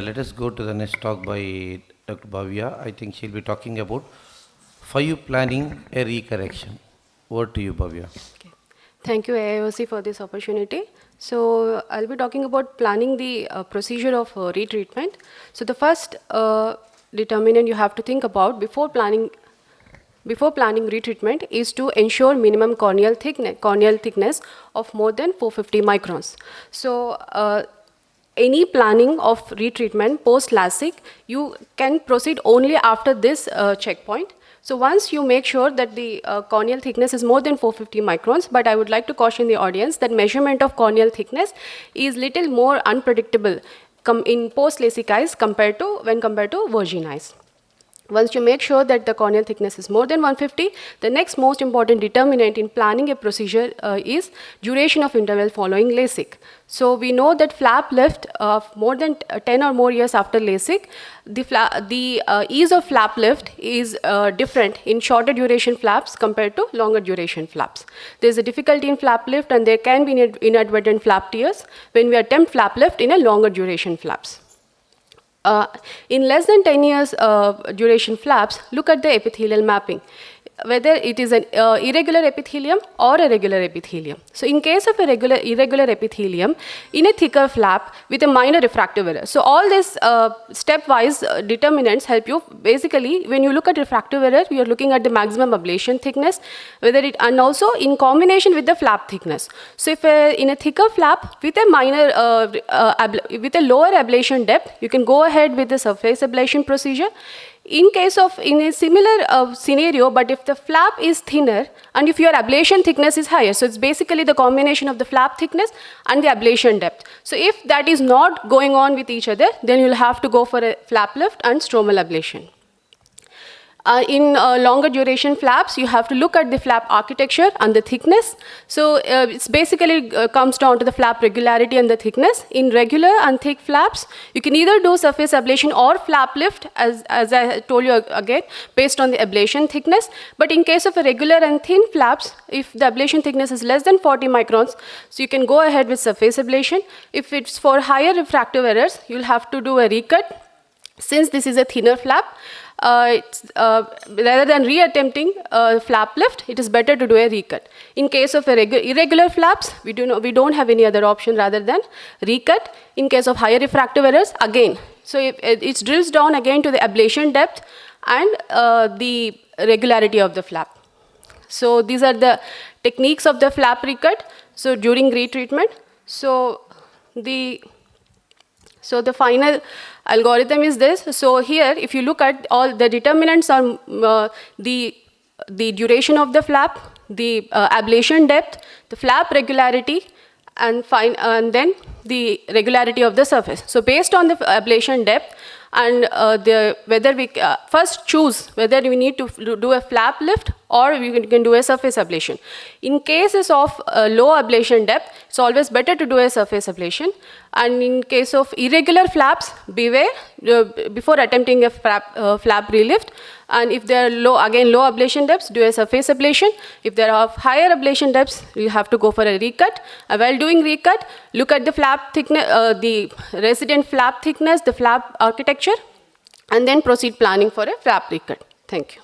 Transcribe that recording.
let us go to the next talk by Dr. Bhavya. I think she'll be talking about 5Planning a Recorrection. Over to you, Bhavya. Okay. Thank you, AIOC, for this opportunity. So I'll be talking about planning the procedure of retreatment. So the first determinant you have to think about before planning retreatment is to ensure minimum corneal thickness of more than 450 microns. So any planning of retreatment post LASIK, you can proceed only after this checkpoint. So once you make sure that the corneal thickness is more than 450 microns, but I would like to caution the audience that measurement of corneal thickness is little more unpredictable in post LASIK eyes when compared to virgin eyes. Once you make sure that the corneal thickness is more than 150, the next most important determinant in planning a procedure is duration of interval following LASIK. So we know that flap lift of more than 10 or more years after LASIK, the ease of flap lift is different in shorter duration flaps compared to longer duration flaps. There's a difficulty in flap lift and there can be inadvertent flap tears when we attempt flap lift in a longer duration flaps. In less than 10 years duration flaps, look at the epithelial mapping, whether it is an irregular epithelium or a regular epithelium. So in case of a irregular epithelium, in a thicker flap with a minor refractive error. So all these stepwise determinants help you. Basically, when you look at refractive error, you are looking at the maximum ablation thickness, and also in combination with the flap thickness. So if in a thicker flap with a with a lower ablation depth, you can go ahead with the surface ablation procedure. In a similar scenario, but if the flap is thinner and if your ablation thickness is higher, so it's basically the combination of the flap thickness and the ablation depth. So if that is not going on with each other, then you'll have to go for a flap lift and stromal ablation. In longer duration flaps, you have to look at the flap architecture and the thickness. So it's basically comes down to the flap regularity and the thickness. In regular and thick flaps, you can either do surface ablation or flap lift, as I told you again, based on the ablation thickness. But in case of a regular and thin flaps, if the ablation thickness is less than 40 microns, so you can go ahead with surface ablation. If it's for higher refractive errors, you'll have to do a recut. Since this is a thinner flap, rather than re-attempting flap lift, it is better to do a recut. In case of irregular flaps, we don't have any other option rather than recut. In case of higher refractive errors, again. So it drills down again to the ablation depth and the regularity of the flap. So these are the techniques of the flap recut. So during retreatment, so the final algorithm is this. So here, if you look at all the determinants are the duration of the flap, the ablation depth, the flap regularity, and then the regularity of the surface. So based on the ablation depth and whether we first choose whether we need to do a flap lift or we can do a surface ablation. In cases of low ablation depth, it's always better to do a surface ablation. And in case of irregular flaps, beware before attempting a flap relift. And if there are low ablation depths, do a surface ablation. If there are higher ablation depths, you have to go for a recut. And while doing recut, look at the flap thickness, the resident flap thickness, the flap architecture, and then proceed planning for a flap recut. Thank you.